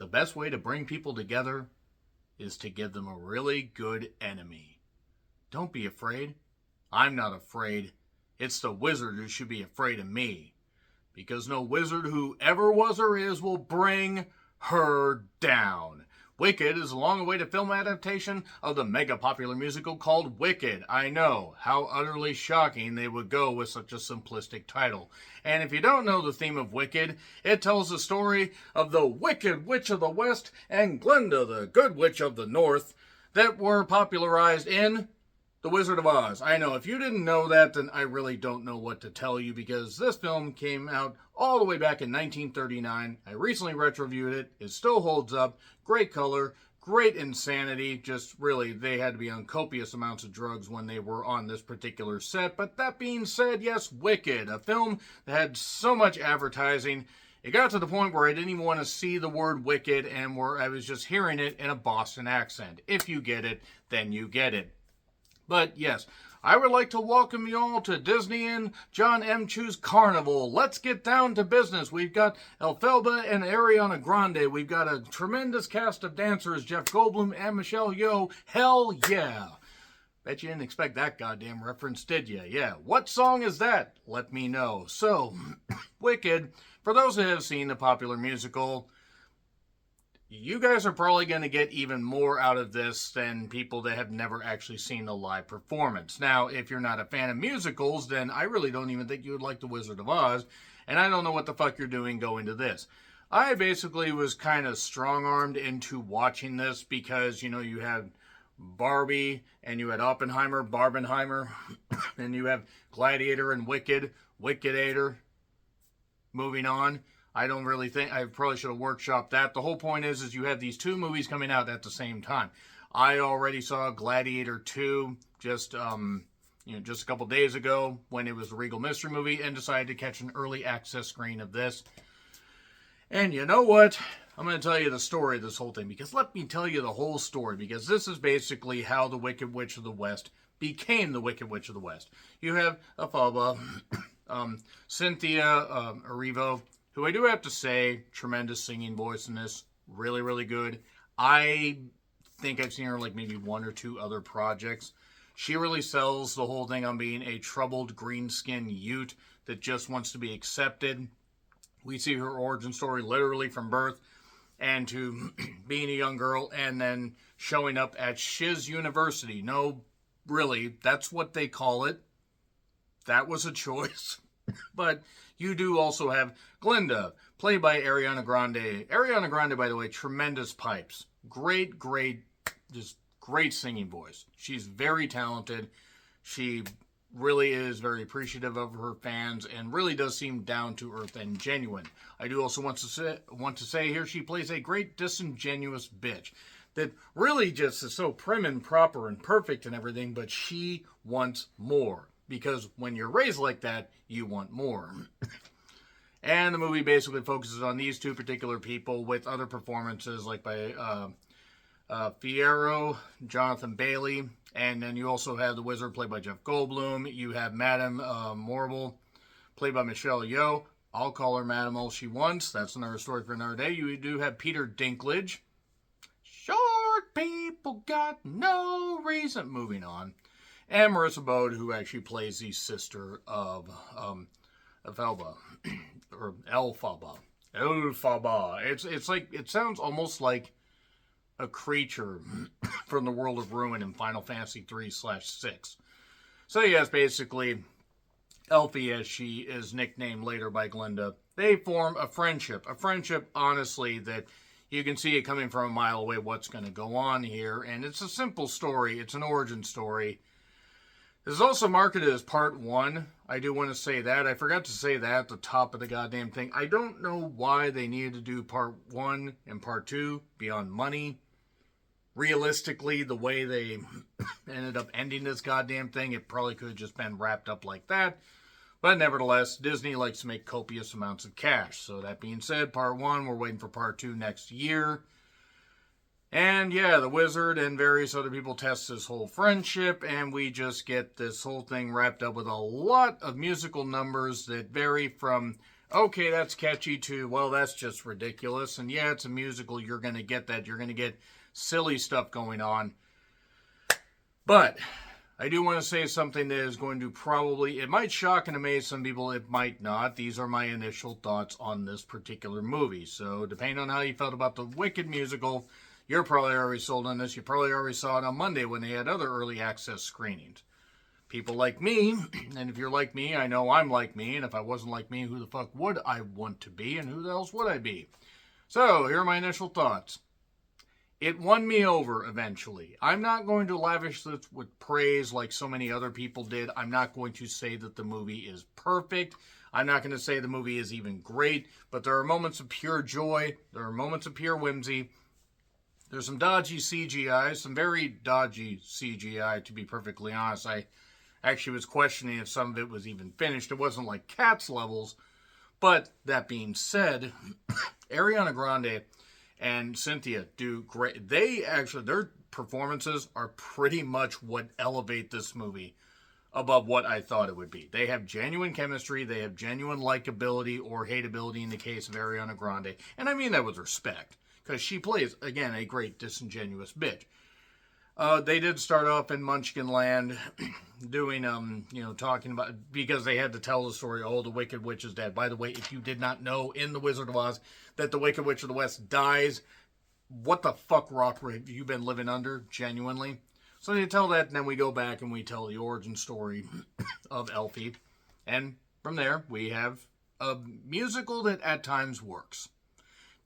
the best way to bring people together is to give them a really good enemy. Don't be afraid. I'm not afraid. It's the wizard who should be afraid of me. Because no wizard who ever was or is will bring her down. Wicked is a long-awaited film adaptation of the mega-popular musical called Wicked. I know, how utterly shocking they would go with such a simplistic title. And if you don't know the theme of Wicked, it tells the story of the Wicked Witch of the West and Glinda, the Good Witch of the North, that were popularized in The Wizard of Oz. I know, if you didn't know that, then I really don't know what to tell you, because this film came out all the way back in 1939. I recently retro-viewed it. It still holds up. Great color, great insanity. Just really, they had to be on copious amounts of drugs when they were on this particular set. But that being said, yes, Wicked, a film that had so much advertising. It got to the point where I didn't even want to see the word Wicked, and where I was just hearing it in a Boston accent. If you get it, then you get it. But yes, I would like to welcome you all to Disney and John M. Chu's Carnival. Let's get down to business. We've got Elphaba and Ariana Grande. We've got a tremendous cast of dancers, Jeff Goldblum and Michelle Yeoh. Hell yeah. Bet you didn't expect that goddamn reference, did you? Yeah. What song is that? Let me know. So, Wicked, for those who have seen the popular musical, you guys are probably going to get even more out of this than people that have never actually seen the live performance. Now, if you're not a fan of musicals, then I really don't even think you would like The Wizard of Oz, and I don't know what the fuck you're doing going to this. I basically was kind of strong-armed into watching this because, you know, you had Barbie, and you had Oppenheimer, Barbenheimer, and you have Gladiator and Wicked, Wicked-ator. Moving on. I don't really think, I probably should have workshopped that. The whole point is you have these two movies coming out at the same time. I already saw Gladiator 2 just a couple days ago when it was the Regal Mystery movie, and decided to catch an early access screen of this. And you know what? I'm going to tell you the story of this whole thing, because let me tell you the whole story, because this is basically how the Wicked Witch of the West became the Wicked Witch of the West. You have Elphaba, Cynthia Erivo, who I do have to say, tremendous singing voice in this. Really, really good. I think I've seen her like maybe one or two other projects. She really sells the whole thing on being a troubled green-skinned Ute that just wants to be accepted. We see her origin story literally from birth and to being a young girl and then showing up at Shiz University. No, really, that's what they call it. That was a choice. But you do also have Glinda, played by Ariana Grande. Ariana Grande, by the way, tremendous pipes. Great, just great singing voice. She's very talented. She really is very appreciative of her fans and really does seem down to earth and genuine. I do also want to say here she plays a great disingenuous bitch that really just is so prim and proper and perfect and everything, but she wants more. Because when you're raised like that, you want more. And the movie basically focuses on these two particular people with other performances like by Fierro, Jonathan Bailey, and then you also have the Wizard played by Jeff Goldblum. You have Madame Morrible played by Michelle Yeoh. I'll call her Madame all she wants. That's another story for another day. You do have Peter Dinklage. Short people got no reason. Moving on. And Marissa Bode, who actually plays the sister of Elphaba. Or Elphaba. Elphaba. It's like, it sounds almost like a creature from the world of Ruin in Final Fantasy 3/6. So yes, basically, Elfie, as she is nicknamed later by Glinda, they form a friendship. A friendship, honestly, that you can see it coming from a mile away what's going to go on here. And it's a simple story. It's an origin story. This is also marketed as part 1. I do want to say that. I forgot to say that at the top of the goddamn thing. I don't know why they needed to do part 1 and part 2 beyond money. Realistically, the way they ended up ending this goddamn thing, it probably could have just been wrapped up like that. But nevertheless, Disney likes to make copious amounts of cash. So that being said, part 1, we're waiting for part 2 next year. And yeah, the Wizard and various other people test this whole friendship, and we just get this whole thing wrapped up with a lot of musical numbers that vary from Okay, that's catchy too. Well, that's just ridiculous. And yeah, it's a musical. You're going to get that. You're going to get silly stuff going on. But I do want to say something that is going to probably, it might shock and amaze some people, it might not. These are my initial thoughts on this particular movie. So, depending on how you felt about the Wicked musical, you're probably already sold on this. You probably already saw it on Monday when they had other early access screenings. People like me, and if you're like me, I know I'm like me, and if I wasn't like me, who the fuck would I want to be, and who else would I be? So, here are my initial thoughts. It won me over eventually. I'm not going to lavish this with praise like so many other people did. I'm not going to say that the movie is perfect. I'm not going to say the movie is even great, but there are moments of pure joy. There are moments of pure whimsy. There's some dodgy CGI, some very dodgy CGI, to be perfectly honest. I actually was questioning if some of it was even finished. It wasn't like Cats levels. But that being said, Ariana Grande and Cynthia do great. Their performances are pretty much what elevate this movie above what I thought it would be. They have genuine chemistry. They have genuine likability or hateability in the case of Ariana Grande. And I mean that with respect, because she plays, again, a great disingenuous bitch. They did start off in Munchkin Land doing, talking about, because they had to tell the story, oh, the Wicked Witch is dead. By the way, if you did not know in The Wizard of Oz that the Wicked Witch of the West dies, what the fuck rock have you been living under, genuinely? So they tell that, and then we go back and we tell the origin story of Elfie. And from there, we have a musical that at times works.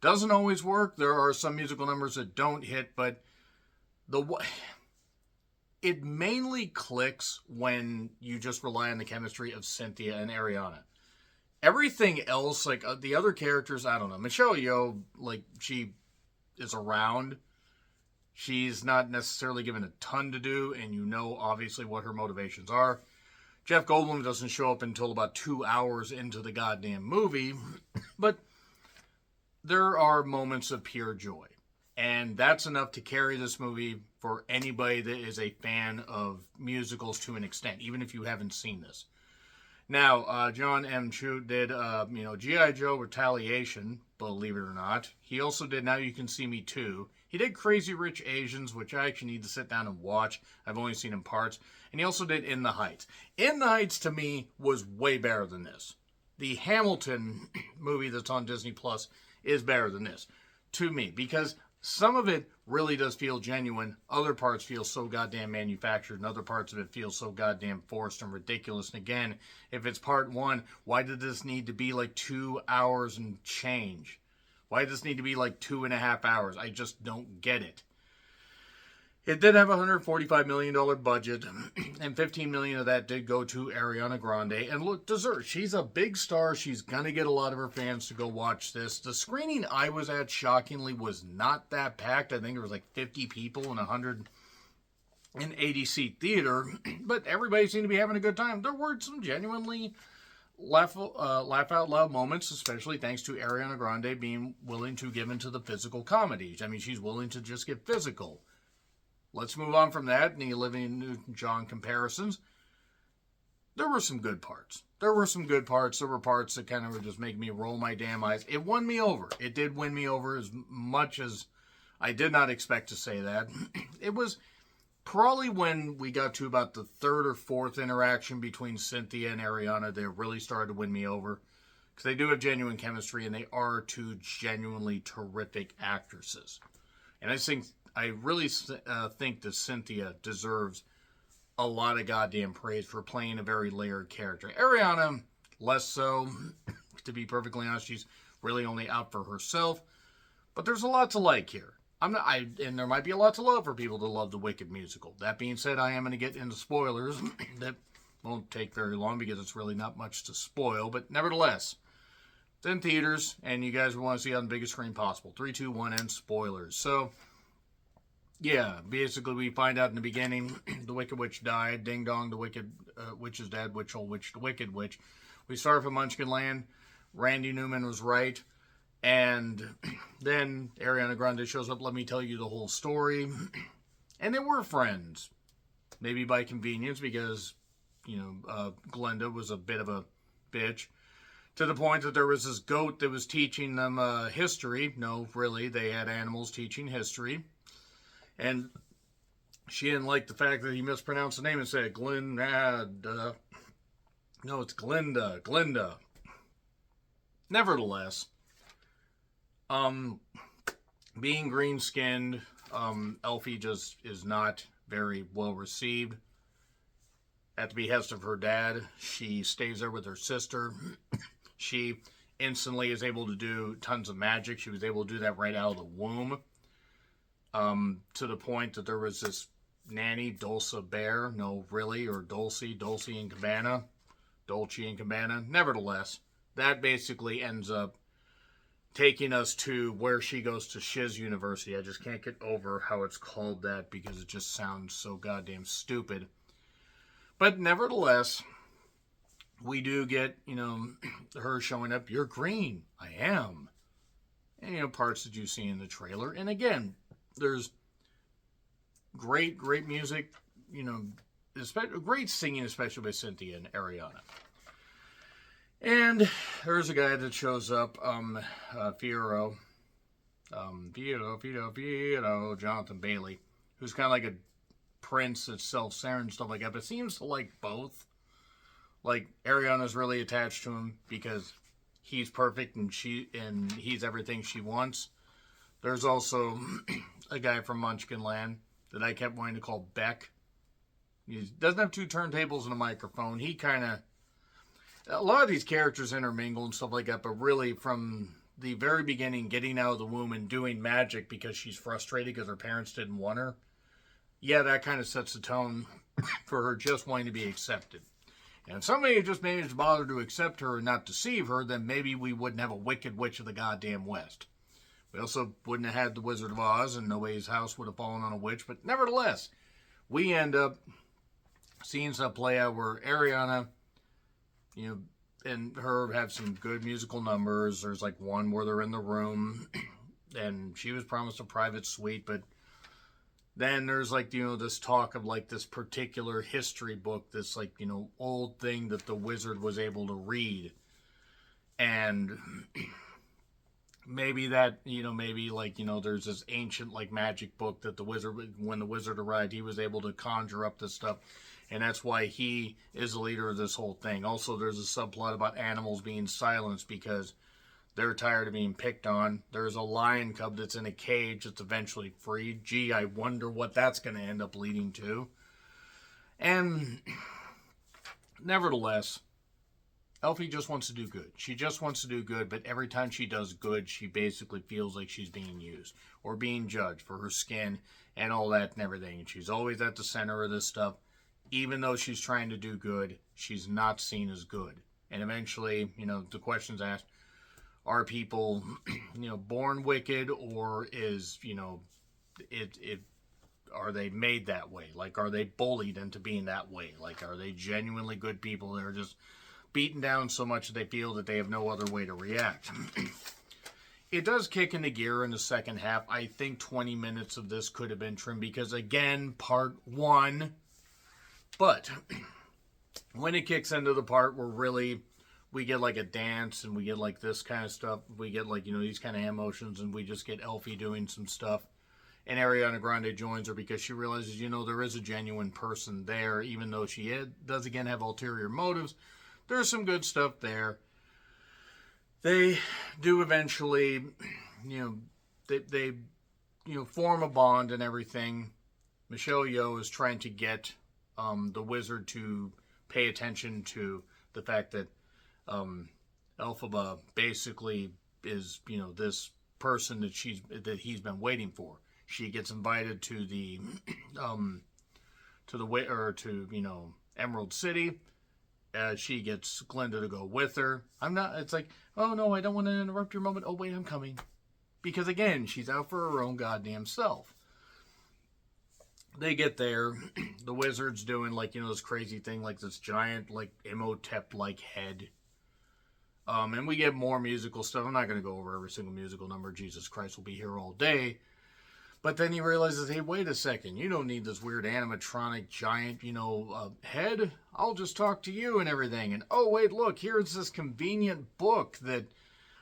Doesn't always work. There are some musical numbers that don't hit, but it mainly clicks when you just rely on the chemistry of Cynthia and Ariana. Everything else, like the other characters, I don't know. Michelle Yeoh, like, she is around. She's not necessarily given a ton to do, and you know, obviously, what her motivations are. Jeff Goldblum doesn't show up until about 2 hours into the goddamn movie, but there are moments of pure joy. And that's enough to carry this movie for anybody that is a fan of musicals to an extent, even if you haven't seen this. Now, John M. Chu did, G.I. Joe Retaliation, believe it or not. He also did Now You Can See Me Too. He did Crazy Rich Asians, which I actually need to sit down and watch. I've only seen in parts. And he also did In the Heights. In the Heights, to me, was way better than this. The Hamilton movie that's on Disney Plus is better than this, to me, because some of it really does feel genuine. Other parts feel so goddamn manufactured, and other parts of it feel so goddamn forced and ridiculous. And again, if it's part one, why did this need to be like 2 hours and change? Why does this need to be like 2.5 hours? I just don't get it. It did have a $145 million budget, and $15 million of that did go to Ariana Grande. And look, deserves. She's a big star. She's going to get a lot of her fans to go watch this. The screening I was at, shockingly, was not that packed. I think there was like 50 people in a 180-seat theater, but everybody seemed to be having a good time. There were some genuinely laugh out loud moments, especially thanks to Ariana Grande being willing to give into the physical comedy. I mean, she's willing to just get physical. Let's move on from that and the Olivia Newton-John comparisons. There were some good parts. There were parts that kind of were just making me roll my damn eyes. It won me over. It did win me over as much as I did not expect to say that. It was probably when we got to about the third or fourth interaction between Cynthia and Ariana that really started to win me over. Because they do have genuine chemistry, and they are two genuinely terrific actresses. And I really think that Cynthia deserves a lot of goddamn praise for playing a very layered character. Ariana, less so. To be perfectly honest, she's really only out for herself. But there's a lot to like here. And there might be a lot to love for people to love the Wicked musical. That being said, I am going to get into spoilers. That won't take very long because it's really not much to spoil. But nevertheless, it's in theaters, and you guys will want to see it on the biggest screen possible. 3, 2, 1, and spoilers. So, yeah, basically we find out in the beginning the Wicked Witch died. Ding dong, the Wicked Witch is dead. Witch, old witch, the Wicked Witch. We start from Munchkin Land. Randy Newman was right. And then Ariana Grande shows up, let me tell you the whole story. And they were friends. Maybe by convenience because, Glenda was a bit of a bitch To the point that there was this goat that was teaching them history. No, really, they had animals teaching history. And she didn't like the fact that he mispronounced the name and said Glinda. No, it's Glinda. Nevertheless, being green-skinned, Elfie just is not very well received. At the behest of her dad, she stays there with her sister. She instantly is able to do tons of magic. She was able to do that right out of the womb. To the point that there was this nanny, Dulce Bear. No, really, or Dolce and Cabana. Dolce and Cabana. Nevertheless, that basically ends up taking us to where she goes to Shiz University. I just can't get over how it's called that because it just sounds so goddamn stupid. But nevertheless, we do get, her showing up. You're green. I am. And, parts that you see in the trailer. And again, there's great music, great singing, especially by Cynthia and Ariana. And there's a guy that shows up, Fiero, Jonathan Bailey, who's kind of like a prince that's self-centered and stuff like that, but seems to like both. Like, Ariana's really attached to him because he's perfect and he's everything she wants. There's also a guy from Munchkinland that I kept wanting to call Beck. He doesn't have two turntables and a microphone. He kind of... A lot of these characters intermingle and stuff like that, but really from the very beginning, getting out of the womb and doing magic because she's frustrated because her parents didn't want her. Yeah, that kind of sets the tone for her just wanting to be accepted. And if somebody had just managed to bother to accept her and not deceive her, then maybe we wouldn't have a Wicked Witch of the goddamn West. We also wouldn't have had the Wizard of Oz, and nobody's house would have fallen on a witch. But nevertheless, we end up seeing stuff play out where Ariana, and her have some good musical numbers. There's like one where they're in the room, and she was promised a private suite, but then there's like, this talk of like this particular history book, this like, old thing that the wizard was able to read. And maybe that, maybe like, there's this ancient like magic book that the wizard, when the wizard arrived, he was able to conjure up this stuff. And that's why he is the leader of this whole thing. Also, there's a subplot about animals being silenced because they're tired of being picked on. There's a lion cub that's in a cage that's eventually freed. Gee, I wonder what that's going to end up leading to. And nevertheless, Elfie just wants to do good. She just wants to do good, but every time she does good, she basically feels like she's being used or being judged for her skin and all that and everything. And she's always at the center of this stuff. Even though she's trying to do good, she's not seen as good. And eventually, the question's asked, are people, born wicked, or is, are they made that way? Like, are they bullied into being that way? Like, are they genuinely good people that are just beaten down so much that they feel that they have no other way to react? It does kick into gear in the second half. I think 20 minutes of this could have been trimmed because, again, part one. But when it kicks into the part where really we get like a dance and we get like this kind of stuff, we get like, these kind of emotions, and we just get Elfie doing some stuff. And Ariana Grande joins her because she realizes, there is a genuine person there, even though she does again have ulterior motives. There's some good stuff there. They do eventually, they form a bond and everything. Michelle Yeoh is trying to get the wizard to pay attention to the fact that Elphaba basically is, this person that he's been waiting for. She gets invited to the Emerald City. She gets Glinda to go with her. It's like, oh no, I don't want to interrupt your moment. Oh wait, I'm coming. Because again, she's out for her own goddamn self. They get there. The wizard's doing like, this crazy thing, like this giant, like Imhotep-like head. And we get more musical stuff. I'm not going to go over every single musical number. Jesus Christ, will be here all day. But then he realizes, hey, wait a second, you don't need this weird animatronic giant, head. I'll just talk to you and everything. And oh, wait, look, here's this convenient book that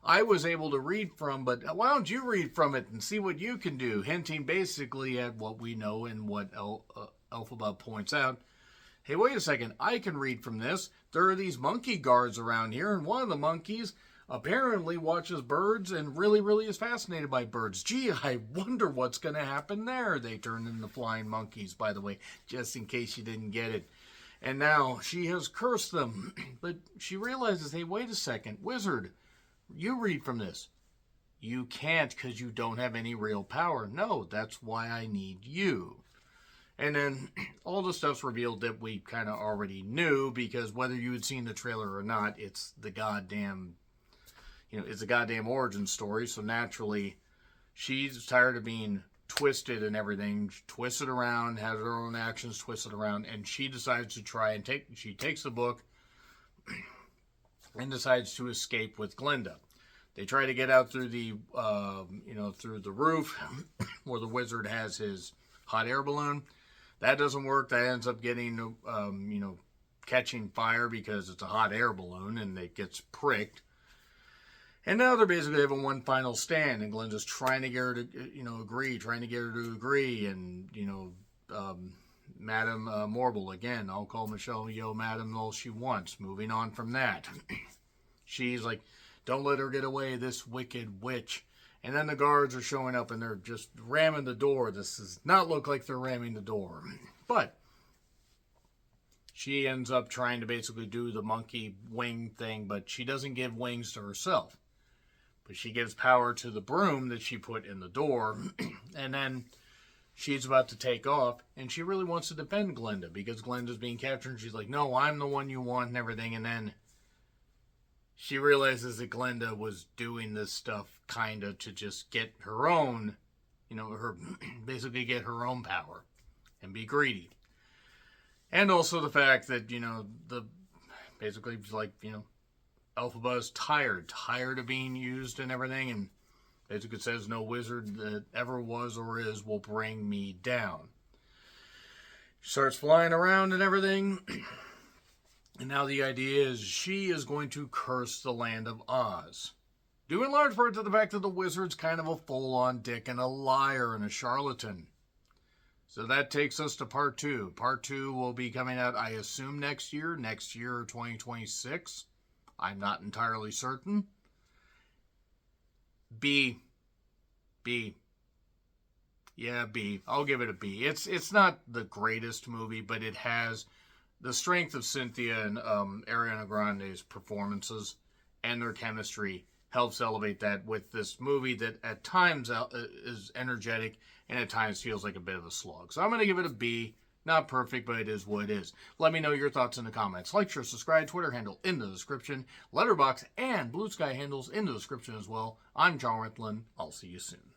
I was able to read from, but why don't you read from it and see what you can do? Hinting basically at what we know and what Elphaba points out. Hey, wait a second, I can read from this. There are these monkey guards around here, and one of the monkeys apparently watches birds and really, really is fascinated by birds. Gee, I wonder what's going to happen there. They turn into flying monkeys, by the way, just in case you didn't get it. And now she has cursed them. But she realizes, hey, wait a second, wizard, you read from this. You can't because you don't have any real power. No, that's why I need you. And then all the stuff's revealed that we kind of already knew, because whether you had seen the trailer or not, it's the goddamn, it's a goddamn origin story. So naturally, she's tired of being twisted and everything, twisted around, has her own actions twisted around, and she decides to try and she takes the book and decides to escape with Glinda. They try to get out through the, through the roof where the wizard has his hot air balloon. That doesn't work. That ends up getting, catching fire because it's a hot air balloon and it gets pricked. And now they're basically having one final stand, and Glinda's trying to get her to, agree. And, Madame Morble, again, I'll call Michelle Yeoh Madame all she wants. Moving on from that. She's like, don't let her get away, this wicked witch. And then the guards are showing up and they're just ramming the door. This does not look like they're ramming the door. But she ends up trying to basically do the monkey wing thing, but she doesn't give wings to herself. But she gives power to the broom that she put in the door. And then she's about to take off, and she really wants to defend Glinda because Glinda's being captured. And she's like, no, I'm the one you want and everything. And then she realizes that Glinda was doing this stuff kind of to just get her own, basically get her own power and be greedy. And also the fact that, basically like, Elphaba is tired of being used and everything, and basically says no wizard that ever was or is will bring me down. She starts flying around and everything. And now the idea is she is going to curse the land of Oz. Due in large part to the fact that the wizard's kind of a full-on dick and a liar and a charlatan. So that takes us to part 2. Part 2 will be coming out, I assume, next year 2026. I'm not entirely certain. B. Yeah, B. I'll give it a B. It's not the greatest movie, but it has the strength of Cynthia and Ariana Grande's performances and their chemistry helps elevate that with this movie that at times is energetic and at times feels like a bit of a slog. So I'm going to give it a B. Not perfect, but it is what it is. Let me know your thoughts in the comments. Like, share, subscribe, Twitter handle in the description, Letterboxd and Blue Sky handles in the description as well. I'm John Rithlin. I'll see you soon.